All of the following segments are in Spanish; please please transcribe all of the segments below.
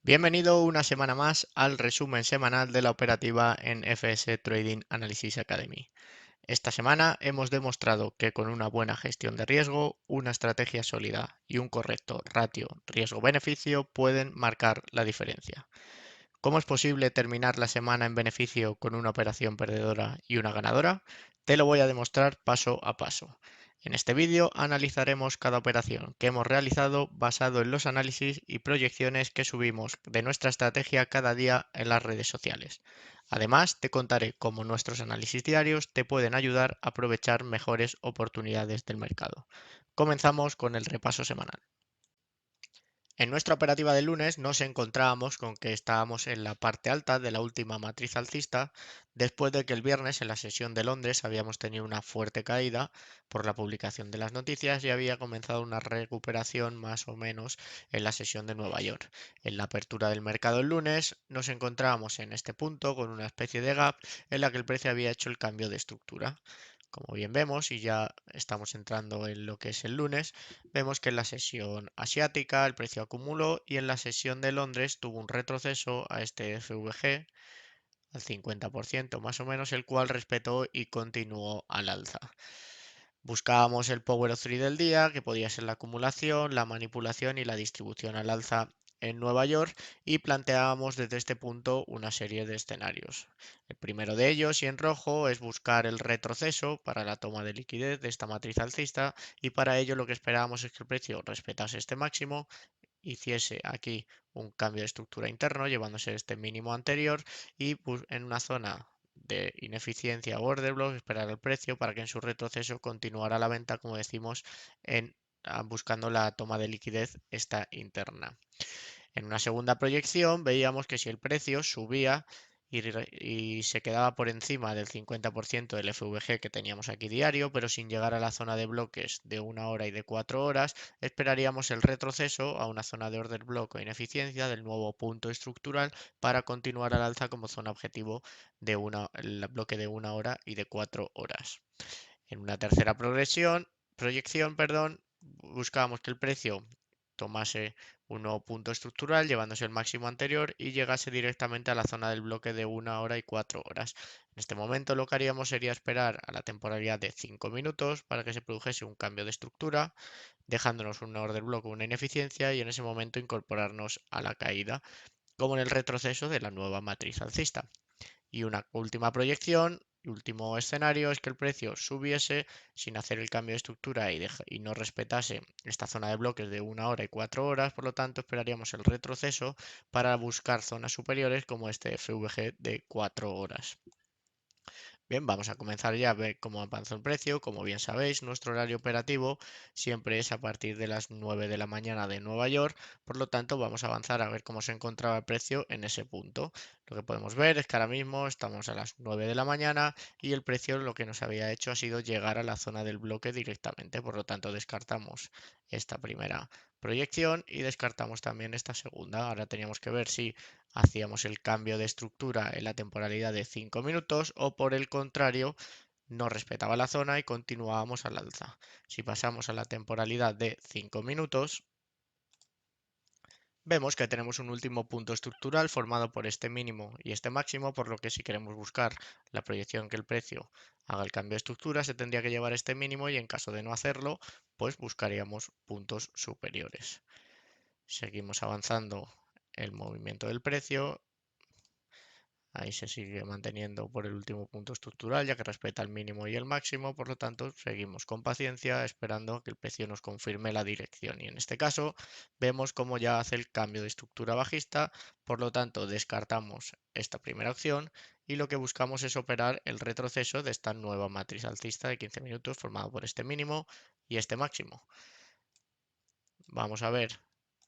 Bienvenido una semana más al resumen semanal de la operativa en FS Trading Analysis Academy. Esta semana hemos demostrado que con una buena gestión de riesgo, una estrategia sólida y un correcto ratio riesgo-beneficio pueden marcar la diferencia. ¿Cómo es posible terminar la semana en beneficio con una operación perdedora y una ganadora? Te lo voy a demostrar paso a paso. En este vídeo analizaremos cada operación que hemos realizado basado en los análisis y proyecciones que subimos de nuestra estrategia cada día en las redes sociales. Además, te contaré cómo nuestros análisis diarios te pueden ayudar a aprovechar mejores oportunidades del mercado. Comenzamos con el repaso semanal. En nuestra operativa del lunes nos encontrábamos con que estábamos en la parte alta de la última matriz alcista después de que el viernes en la sesión de Londres habíamos tenido una fuerte caída por la publicación de las noticias y había comenzado una recuperación más o menos en la sesión de Nueva York. En la apertura del mercado el lunes nos encontrábamos en este punto con una especie de gap en la que el precio había hecho el cambio de estructura. Como bien vemos, y ya estamos entrando en lo que es el lunes, vemos que en la sesión asiática el precio acumuló y en la sesión de Londres tuvo un retroceso a este FVG al 50% más o menos, el cual respetó y continuó al alza. Buscábamos el Power of Three del día, que podía ser la acumulación, la manipulación y la distribución al alza en Nueva York, y planteábamos desde este punto una serie de escenarios. El primero de ellos, y en rojo, es buscar el retroceso para la toma de liquidez de esta matriz alcista, y para ello lo que esperábamos es que el precio respetase este máximo, hiciese aquí un cambio de estructura interno llevándose este mínimo anterior y en una zona de ineficiencia o order block esperar el precio para que en su retroceso continuara la venta, como decimos, buscando la toma de liquidez esta interna. En una segunda proyección veíamos que si el precio subía y se quedaba por encima del 50% del FVG que teníamos aquí diario, pero sin llegar a la zona de bloques de 1 hora y de 4 horas, esperaríamos el retroceso a una zona de order block o ineficiencia del nuevo punto estructural para continuar al alza como zona objetivo de el bloque de 1 hora y de 4 horas. En una tercera proyección, buscábamos que el precio tomase un nuevo punto estructural llevándose el máximo anterior y llegase directamente a la zona del bloque de 1 hora y 4 horas. En este momento lo que haríamos sería esperar a la temporalidad de 5 minutos para que se produjese un cambio de estructura, dejándonos un order block o una ineficiencia y en ese momento incorporarnos a la caída, como en el retroceso de la nueva matriz alcista. Y una última proyección, último escenario, es que el precio subiese sin hacer el cambio de estructura y no respetase esta zona de bloques de 1 hora y 4 horas, por lo tanto esperaríamos el retroceso para buscar zonas superiores como este FVG de 4 horas. Bien, vamos a comenzar ya a ver cómo avanza el precio. Como bien sabéis, nuestro horario operativo siempre es a partir de las 9 de la mañana de Nueva York, por lo tanto vamos a avanzar a ver cómo se encontraba el precio en ese punto. Lo que podemos ver es que ahora mismo estamos a las 9 de la mañana y el precio lo que nos había hecho ha sido llegar a la zona del bloque directamente, por lo tanto descartamos esta primera proyección y descartamos también esta segunda. Ahora teníamos que ver si hacíamos el cambio de estructura en la temporalidad de 5 minutos o por el contrario no respetaba la zona y continuábamos al alza. Si pasamos a la temporalidad de 5 minutos, vemos que tenemos un último punto estructural formado por este mínimo y este máximo, por lo que si queremos buscar la proyección que el precio haga el cambio de estructura, se tendría que llevar este mínimo y en caso de no hacerlo, pues buscaríamos puntos superiores. Seguimos avanzando el movimiento del precio. Ahí se sigue manteniendo por el último punto estructural, ya que respeta el mínimo y el máximo, por lo tanto, seguimos con paciencia esperando a que el precio nos confirme la dirección. Y en este caso, vemos cómo ya hace el cambio de estructura bajista, por lo tanto, descartamos esta primera opción y lo que buscamos es operar el retroceso de esta nueva matriz alcista de 15 minutos formado por este mínimo y este máximo. Vamos a ver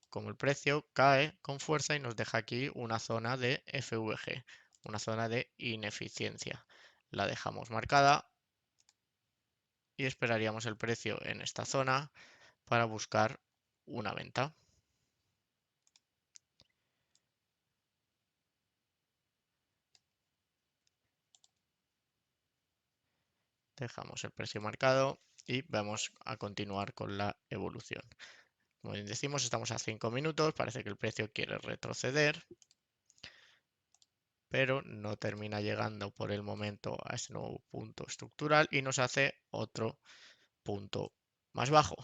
cómo el precio cae con fuerza y nos deja aquí una zona de FVG, una zona de ineficiencia. La dejamos marcada y esperaríamos el precio en esta zona para buscar una venta. Dejamos el precio marcado y vamos a continuar con la evolución. Como bien decimos, estamos a 5 minutos, parece que el precio quiere retroceder, pero no termina llegando por el momento a ese nuevo punto estructural y nos hace otro punto más bajo.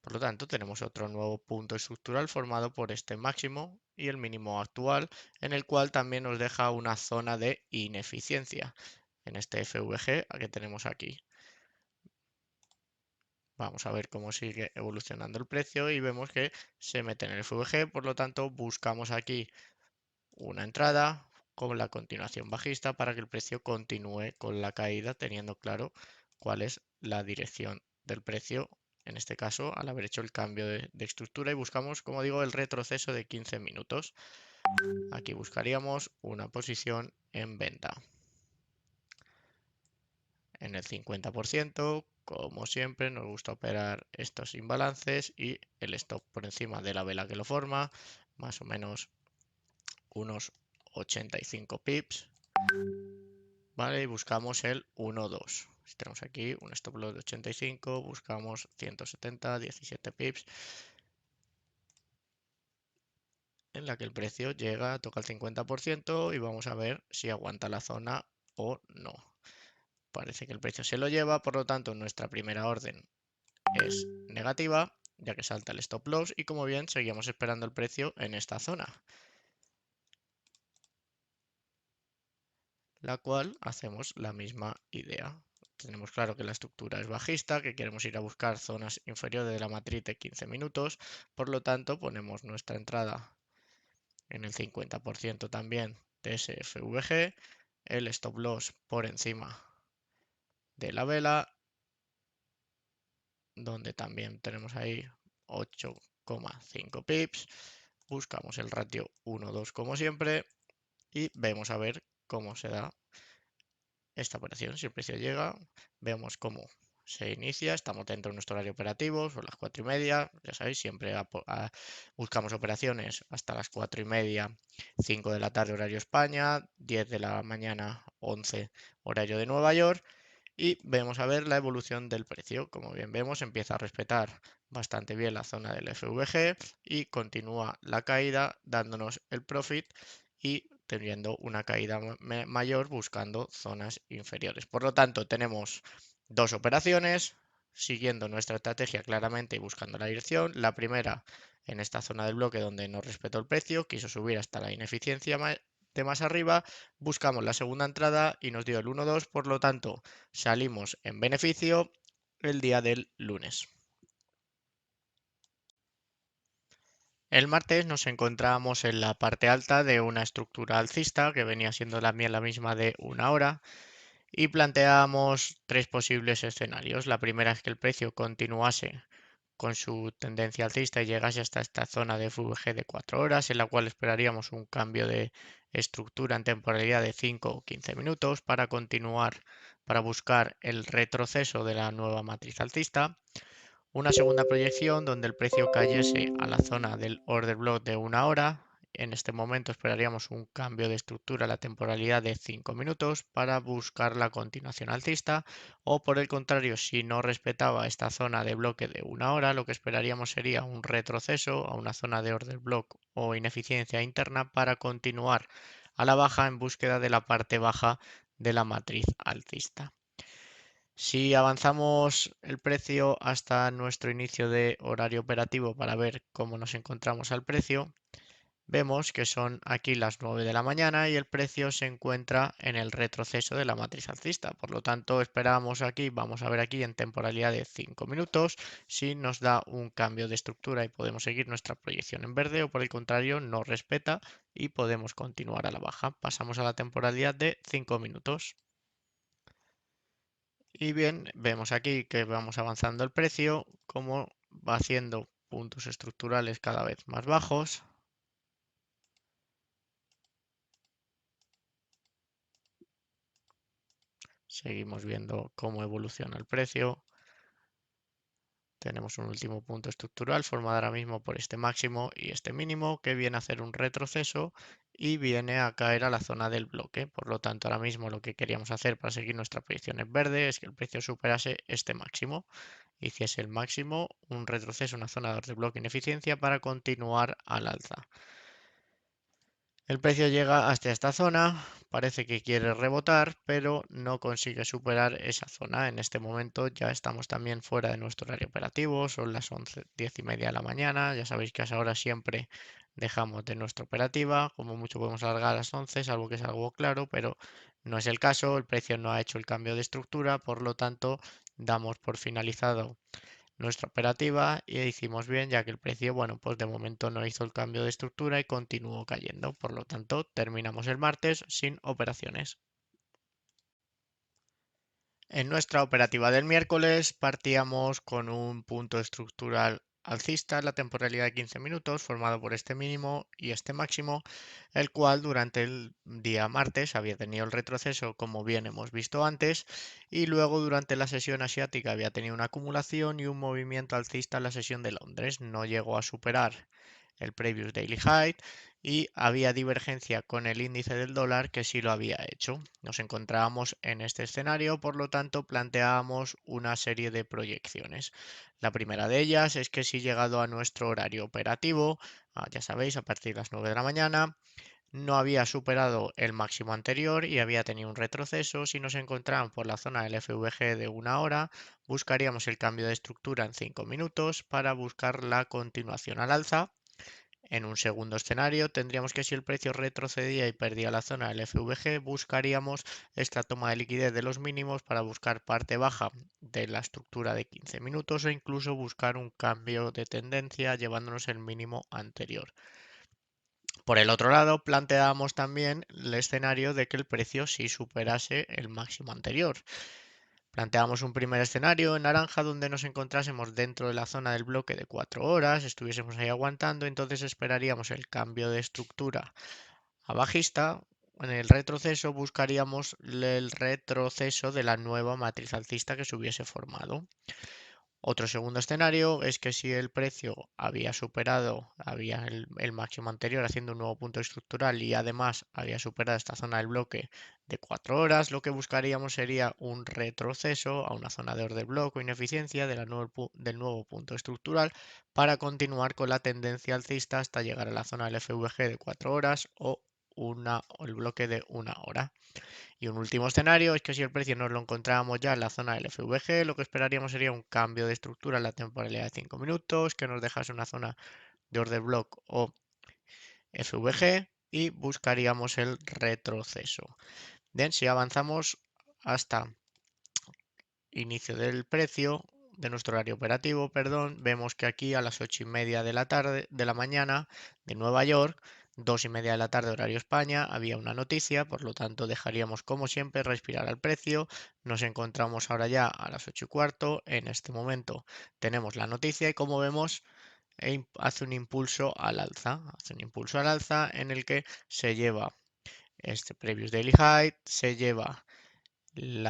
Por lo tanto, tenemos otro nuevo punto estructural formado por este máximo y el mínimo actual, en el cual también nos deja una zona de ineficiencia en este FVG que tenemos aquí. Vamos a ver cómo sigue evolucionando el precio y vemos que se mete en el FVG, por lo tanto buscamos aquí una entrada con la continuación bajista para que el precio continúe con la caída, teniendo claro cuál es la dirección del precio, en este caso al haber hecho el cambio de estructura, y buscamos, como digo, el retroceso de 15 minutos. Aquí buscaríamos una posición en venta en el 50%. Como siempre, nos gusta operar estos imbalances y el stop por encima de la vela que lo forma, más o menos unos 85 pips, ¿vale? Y buscamos el 1-2. Si tenemos aquí un stop loss de 85, buscamos 170, 17 pips, en la que el precio llega, toca el 50% y vamos a ver si aguanta la zona o no. Parece que el precio se lo lleva, por lo tanto nuestra primera orden es negativa, ya que salta el stop loss y como bien seguimos esperando el precio en esta zona, la cual hacemos la misma idea. Tenemos claro que la estructura es bajista, que queremos ir a buscar zonas inferiores de la matriz de 15 minutos, por lo tanto ponemos nuestra entrada en el 50% también de ese FVG, el stop loss por encima de la vela, donde también tenemos ahí 8,5 pips, buscamos el ratio 1-2 como siempre y vemos a ver cómo se da esta operación. Si el precio llega, vemos cómo se inicia, estamos dentro de nuestro horario operativo, son las 4:30, ya sabéis, siempre buscamos operaciones hasta las 4:30, 5 de la tarde horario España, 10 de la mañana, 11 horario de Nueva York, y vemos a ver la evolución del precio. Como bien vemos, empieza a respetar bastante bien la zona del FVG y continúa la caída dándonos el profit y teniendo una caída mayor buscando zonas inferiores. Por lo tanto, tenemos dos operaciones siguiendo nuestra estrategia claramente y buscando la dirección. La primera en esta zona del bloque donde no respetó el precio, quiso subir hasta la ineficiencia de más arriba, buscamos la segunda entrada y nos dio el 1-2, por lo tanto salimos en beneficio el día del lunes. El martes nos encontramos en la parte alta de una estructura alcista que venía siendo la misma de una hora y planteamos tres posibles escenarios. La primera es que el precio continuase con su tendencia alcista y llegase hasta esta zona de FVG de 4 horas, en la cual esperaríamos un cambio de estructura en temporalidad de 5 o 15 minutos para continuar, para buscar el retroceso de la nueva matriz alcista. Una segunda proyección donde el precio cayese a la zona del order block de una hora. En este momento esperaríamos un cambio de estructura a la temporalidad de 5 minutos para buscar la continuación alcista, o por el contrario, si no respetaba esta zona de bloque de una hora, lo que esperaríamos sería un retroceso a una zona de order block o ineficiencia interna para continuar a la baja en búsqueda de la parte baja de la matriz alcista. Si avanzamos el precio hasta nuestro inicio de horario operativo para ver cómo nos encontramos al precio, vemos que son aquí las 9 de la mañana y el precio se encuentra en el retroceso de la matriz alcista. Por lo tanto, esperamos aquí, vamos a ver aquí en temporalidad de 5 minutos si nos da un cambio de estructura y podemos seguir nuestra proyección en verde, o por el contrario no respeta y podemos continuar a la baja. Pasamos a la temporalidad de 5 minutos. Y bien, vemos aquí que vamos avanzando el precio, como va haciendo puntos estructurales cada vez más bajos. Seguimos viendo cómo evoluciona el precio. Tenemos un último punto estructural formado ahora mismo por este máximo y este mínimo, que viene a hacer un retroceso y viene a caer a la zona del bloque. Por lo tanto, ahora mismo lo que queríamos hacer para seguir nuestra proyección en verde es que el precio superase este máximo hiciese el máximo, un retroceso, una zona de bloque ineficiencia para continuar al alza. El precio llega hasta esta zona, parece que quiere rebotar, pero no consigue superar esa zona. En este momento ya estamos también fuera de nuestro horario operativo, son las 11, 10:30 de la mañana. Ya sabéis que a esa hora siempre dejamos de nuestra operativa, como mucho podemos alargar a las 11, salvo que es algo claro, pero no es el caso. El precio no ha hecho el cambio de estructura, por lo tanto, damos por finalizado nuestra operativa y hicimos bien, ya que el precio, bueno, pues de momento no hizo el cambio de estructura y continuó cayendo. Por lo tanto, terminamos el martes sin operaciones. En nuestra operativa del miércoles partíamos con un punto estructural alcista en la temporalidad de 15 minutos formado por este mínimo y este máximo, el cual durante el día martes había tenido el retroceso como bien hemos visto antes y luego durante la sesión asiática había tenido una acumulación y un movimiento alcista en la sesión de Londres. No llegó a superar el previous daily high y había divergencia con el índice del dólar que sí lo había hecho. Nos encontrábamos en este escenario, por lo tanto planteábamos una serie de proyecciones. La primera de ellas es que si llegado a nuestro horario operativo, ya sabéis, a partir de las 9 de la mañana, no había superado el máximo anterior y había tenido un retroceso. Si nos encontramos por la zona del FVG de una hora, buscaríamos el cambio de estructura en 5 minutos para buscar la continuación al alza. En un segundo escenario, tendríamos que si el precio retrocedía y perdía la zona del FVG, buscaríamos esta toma de liquidez de los mínimos para buscar parte baja de la estructura de 15 minutos o incluso buscar un cambio de tendencia llevándonos el mínimo anterior. Por el otro lado, planteábamos también el escenario de que el precio sí superase el máximo anterior. Planteamos un primer escenario en naranja donde nos encontrásemos dentro de la zona del bloque de 4 horas, estuviésemos ahí aguantando, entonces esperaríamos el cambio de estructura a bajista. En el retroceso buscaríamos el retroceso de la nueva matriz alcista que se hubiese formado. Otro segundo escenario es que si el precio había superado, había el máximo anterior haciendo un nuevo punto estructural y además había superado esta zona del bloque de 4 horas, lo que buscaríamos sería un retroceso a una zona de orden bloque o ineficiencia del nuevo punto estructural para continuar con la tendencia alcista hasta llegar a la zona del FVG de 4 horas o el bloque de una hora. Y un último escenario es que si el precio nos lo encontrábamos ya en la zona del FVG, lo que esperaríamos sería un cambio de estructura en la temporalidad de 5 minutos, que nos dejase una zona de order block o FVG y buscaríamos el retroceso. Bien, si avanzamos hasta inicio del precio de nuestro horario operativo, perdón, vemos que aquí a las 8:30 de la tarde, de la mañana de Nueva York, 2:30 de la tarde horario España, había una noticia, por lo tanto dejaríamos como siempre respirar al precio. Nos encontramos ahora ya a las 8:15, en este momento tenemos la noticia y como vemos hace un impulso al alza, en el que se lleva este previous daily high, se lleva el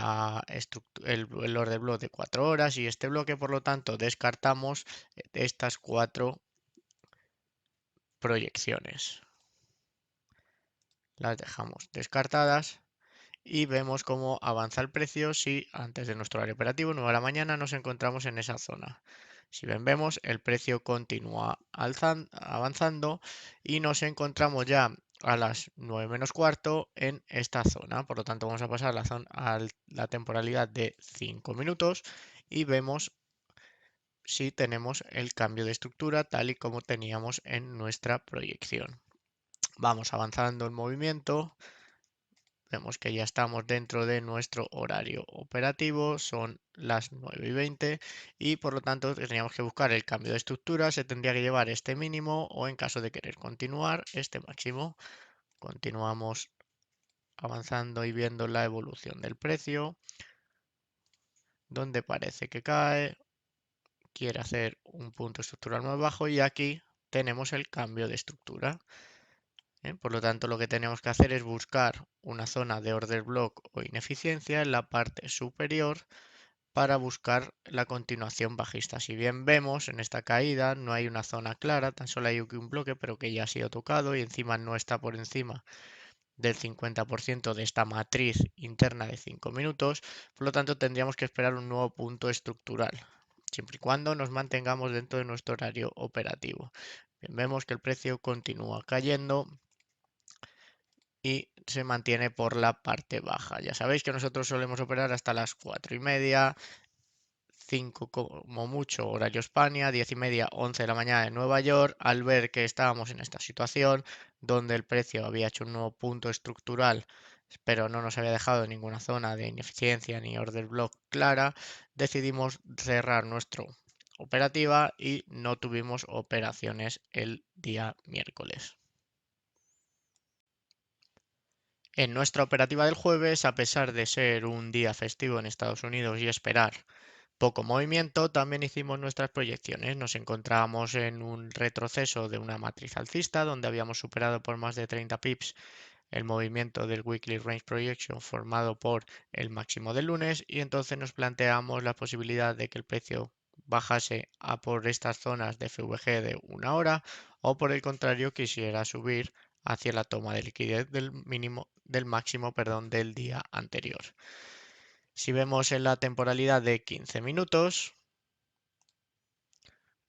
order block de 4 horas y este bloque, por lo tanto, descartamos estas 4 proyecciones. Las dejamos descartadas y vemos cómo avanza el precio si antes de nuestro horario operativo, 9 de la mañana, nos encontramos en esa zona. Si ven, vemos el precio continúa avanzando y nos encontramos ya a las 9 menos cuarto en esta zona. Por lo tanto, vamos a pasar a la temporalidad de 5 minutos y vemos si tenemos el cambio de estructura tal y como teníamos en nuestra proyección. Vamos avanzando el movimiento. Vemos que ya estamos dentro de nuestro horario operativo, son las 9:20 y por lo tanto tendríamos que buscar el cambio de estructura, se tendría que llevar este mínimo o en caso de querer continuar este máximo. Continuamos avanzando y viendo la evolución del precio, donde parece que cae, quiere hacer un punto estructural más bajo y aquí tenemos el cambio de estructura. Por lo tanto, lo que tenemos que hacer es buscar una zona de order block o ineficiencia en la parte superior para buscar la continuación bajista. Si bien vemos en esta caída no hay una zona clara, tan solo hay un bloque, pero que ya ha sido tocado y encima no está por encima del 50% de esta matriz interna de 5 minutos, por lo tanto tendríamos que esperar un nuevo punto estructural. siempre y cuando nos mantengamos dentro de nuestro horario operativo. Bien, vemos que el precio continúa cayendo y se mantiene por la parte baja. Ya sabéis que nosotros solemos operar hasta las 4:30, 5 como mucho horario España, 10:30, 11 de la mañana en Nueva York. Al ver que estábamos en esta situación donde el precio había hecho un nuevo punto estructural, pero no nos había dejado ninguna zona de ineficiencia ni order block clara, decidimos cerrar nuestra operativa y no tuvimos operaciones el día miércoles. En nuestra operativa del jueves, a pesar de ser un día festivo en Estados Unidos y esperar poco movimiento, también hicimos nuestras proyecciones. Nos encontrábamos en un retroceso de una matriz alcista donde habíamos superado por más de 30 pips el movimiento del Weekly Range Projection formado por el máximo del lunes y entonces nos planteamos la posibilidad de que el precio bajase a por estas zonas de FVG de una hora o por el contrario quisiera subir hacia la toma de liquidez del mínimo del máximo, perdón, del día anterior. Si vemos en la temporalidad de 15 minutos,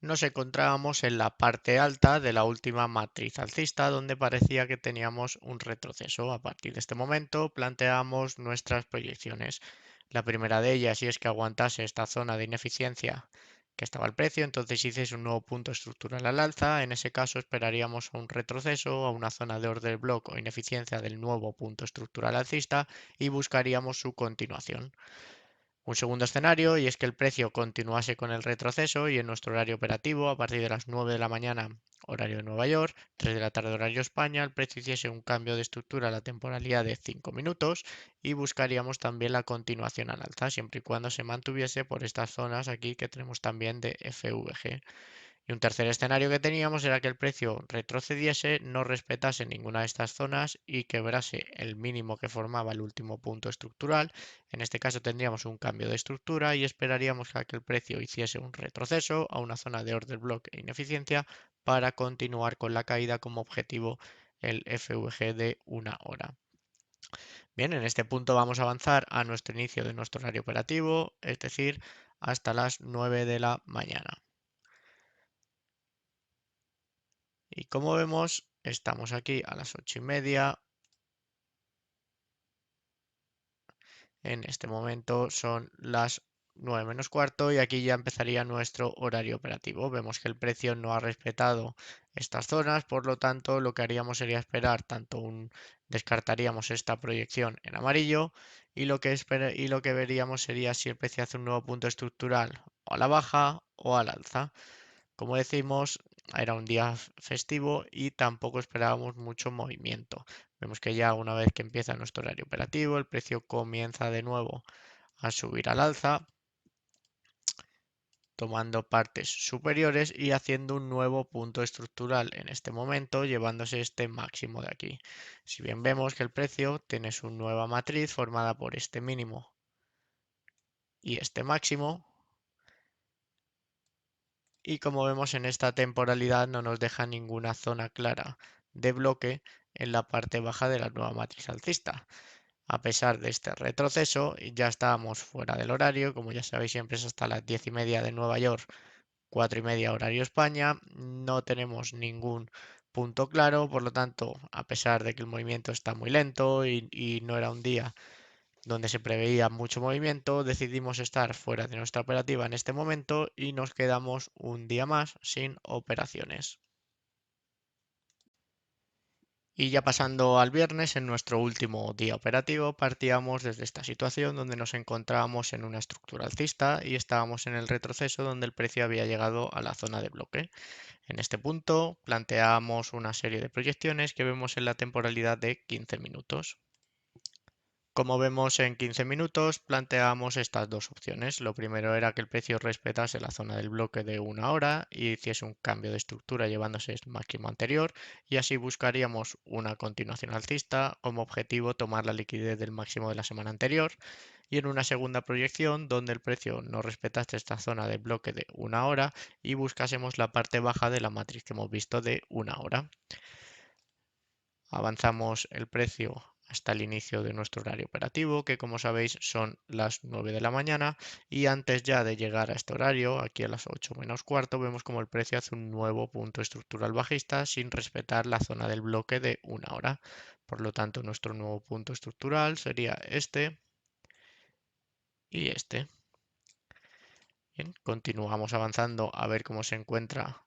nos encontrábamos en la parte alta de la última matriz alcista donde parecía que teníamos un retroceso. A partir de este momento planteamos nuestras proyecciones. La primera de ellas, si es que aguantase esta zona de ineficiencia que estaba el precio, entonces hiciese un nuevo punto estructural al alza. En ese caso esperaríamos a un retroceso, a una zona de order block o ineficiencia del nuevo punto estructural alcista y buscaríamos su continuación. Un segundo escenario, y es que el precio continuase con el retroceso y en nuestro horario operativo, a partir de las 9 de la mañana, horario de Nueva York, 3 de la tarde, horario España, el precio hiciese un cambio de estructura a la temporalidad de 5 minutos y buscaríamos también la continuación al alza, siempre y cuando se mantuviese por estas zonas aquí que tenemos también de FVG. Y un tercer escenario que teníamos era que el precio retrocediese, no respetase ninguna de estas zonas y quebrase el mínimo que formaba el último punto estructural. En este caso tendríamos un cambio de estructura y esperaríamos a que el precio hiciese un retroceso a una zona de order block e ineficiencia para continuar con la caída como objetivo el FVG de una hora. Bien, en este punto vamos a avanzar a nuestro inicio de nuestro horario operativo, es decir, hasta las 9 de la mañana. Y como vemos, estamos aquí a las 8:30. En este momento son las 9 menos cuarto y aquí ya empezaría nuestro horario operativo. Vemos que el precio no ha respetado estas zonas, por lo tanto lo que haríamos sería esperar descartaríamos esta proyección en amarillo y y lo que veríamos sería si el precio hace un nuevo punto estructural o a la baja o al alza. Como decimos, era un día festivo y tampoco esperábamos mucho movimiento. Vemos que ya una vez que empieza nuestro horario operativo, el precio comienza de nuevo a subir al alza, tomando partes superiores y haciendo un nuevo punto estructural en este momento, llevándose este máximo de aquí. Si bien vemos que el precio tiene su nueva matriz formada por este mínimo y este máximo, y como vemos en esta temporalidad no nos deja ninguna zona clara de bloque en la parte baja de la nueva matriz alcista. A pesar de este retroceso, ya estábamos fuera del horario, como ya sabéis siempre es hasta las 10:30 de Nueva York, 4:30 horario España, no tenemos ningún punto claro, por lo tanto, a pesar de que el movimiento está muy lento y no era un día donde se preveía mucho movimiento, decidimos estar fuera de nuestra operativa en este momento y nos quedamos un día más sin operaciones. Y ya pasando al viernes, en nuestro último día operativo, partíamos desde esta situación donde nos encontrábamos en una estructura alcista y estábamos en el retroceso donde el precio había llegado a la zona de bloque. En este punto planteamos una serie de proyecciones que vemos en la temporalidad de 15 minutos. Como vemos en 15 minutos, planteamos estas dos opciones. Lo primero era que el precio respetase la zona del bloque de una hora y hiciese un cambio de estructura llevándose el máximo anterior y así buscaríamos una continuación alcista como objetivo tomar la liquidez del máximo de la semana anterior y en una segunda proyección donde el precio no respetase esta zona del bloque de una hora y buscásemos la parte baja de la matriz que hemos visto de una hora. Avanzamos el precio hasta el inicio de nuestro horario operativo, que como sabéis son las 9 de la mañana, y antes ya de llegar a este horario, aquí a las 8 menos cuarto, vemos como el precio hace un nuevo punto estructural bajista sin respetar la zona del bloque de una hora. Por lo tanto, nuestro nuevo punto estructural sería este y este. Bien, continuamos avanzando a ver cómo se encuentra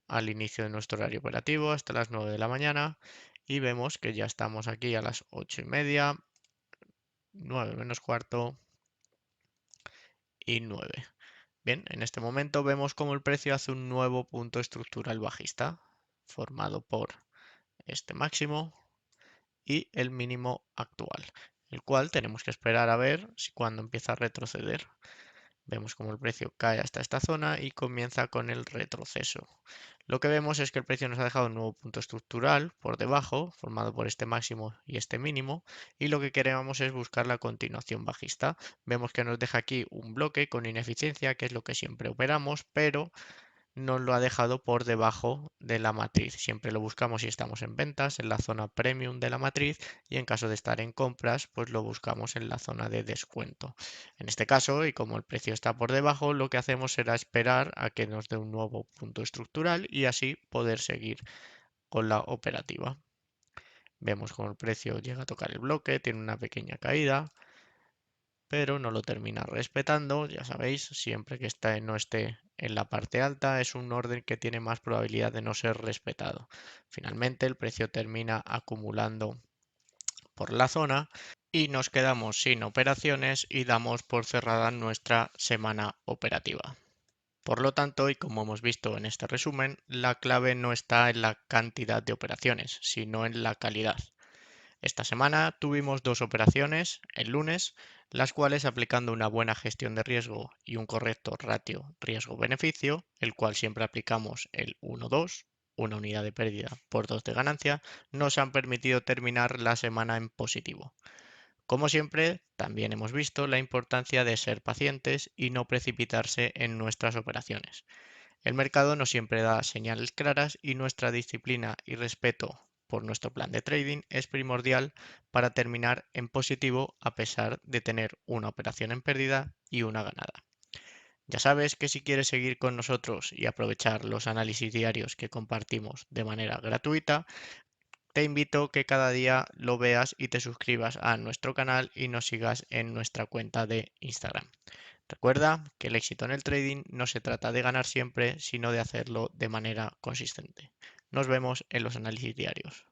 al inicio de nuestro horario operativo hasta las 9 de la mañana y vemos que ya estamos aquí a las 8:30, 9 menos cuarto y 9. Bien, en este momento vemos como el precio hace un nuevo punto estructural bajista formado por este máximo y el mínimo actual, el cual tenemos que esperar a ver si cuando empieza a retroceder. Vemos como el precio cae hasta esta zona y comienza con el retroceso. Lo que vemos es que el precio nos ha dejado un nuevo punto estructural por debajo, formado por este máximo y este mínimo, y lo que queremos es buscar la continuación bajista. Vemos que nos deja aquí un bloque con ineficiencia, que es lo que siempre operamos, pero nos lo ha dejado por debajo de la matriz. Siempre lo buscamos si estamos en ventas, en la zona premium de la matriz, y en caso de estar en compras, pues lo buscamos en la zona de descuento. En este caso, y como el precio está por debajo, lo que hacemos será esperar a que nos dé un nuevo punto estructural y así poder seguir con la operativa. Vemos como el precio llega a tocar el bloque, tiene una pequeña caída, pero no lo termina respetando. Ya sabéis, siempre que no esté en la parte alta es un orden que tiene más probabilidad de no ser respetado. Finalmente, el precio termina acumulando por la zona y nos quedamos sin operaciones y damos por cerrada nuestra semana operativa. Por lo tanto, y como hemos visto en este resumen, la clave no está en la cantidad de operaciones, sino en la calidad. Esta semana tuvimos dos operaciones el lunes, las cuales aplicando una buena gestión de riesgo y un correcto ratio riesgo-beneficio, el cual siempre aplicamos el 1-2, una unidad de pérdida por 2 de ganancia, nos han permitido terminar la semana en positivo. Como siempre, también hemos visto la importancia de ser pacientes y no precipitarse en nuestras operaciones. El mercado no siempre da señales claras y nuestra disciplina y respeto por nuestro plan de trading es primordial para terminar en positivo a pesar de tener una operación en pérdida y una ganada. Ya sabes que si quieres seguir con nosotros y aprovechar los análisis diarios que compartimos de manera gratuita, te invito que cada día lo veas y te suscribas a nuestro canal y nos sigas en nuestra cuenta de Instagram. Recuerda que el éxito en el trading no se trata de ganar siempre, sino de hacerlo de manera consistente. Nos vemos en los análisis diarios.